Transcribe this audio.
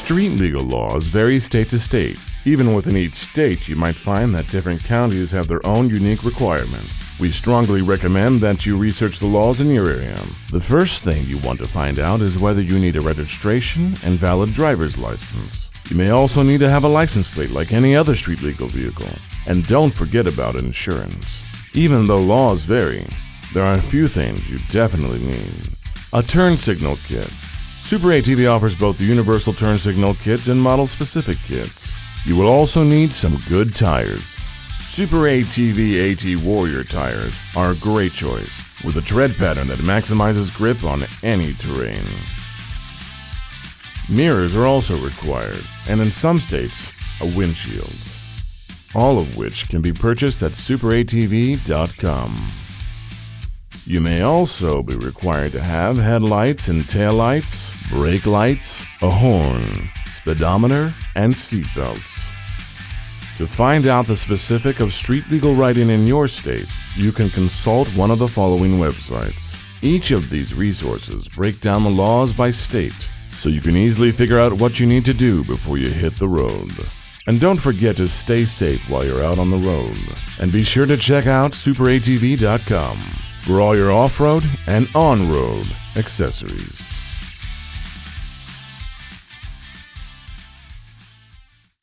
Street legal laws vary state to state. Even within each state, you might find that different counties have their own unique requirements. We strongly recommend that you research the laws in your area. The first thing you want to find out is whether you need a registration and valid driver's license. You may also need to have a license plate like any other street legal vehicle. And don't forget about insurance. Even though laws vary, there are a few things you definitely need. A turn signal kit. SuperATV offers both the universal turn signal kits and model-specific kits. You will also need some good tires. SuperATV AT Warrior tires are a great choice, with a tread pattern that maximizes grip on any terrain. Mirrors are also required, and in some states, a windshield. All of which can be purchased at SuperATV.com. You may also be required to have headlights and taillights, brake lights, a horn, speedometer, and seatbelts. To find out the specific of street legal writing in your state, you can consult one of the following websites. Each of these resources break down the laws by state, so you can easily figure out what you need to do before you hit the road. And don't forget to stay safe while you're out on the road. And be sure to check out SuperATV.com for all your off-road and on-road accessories.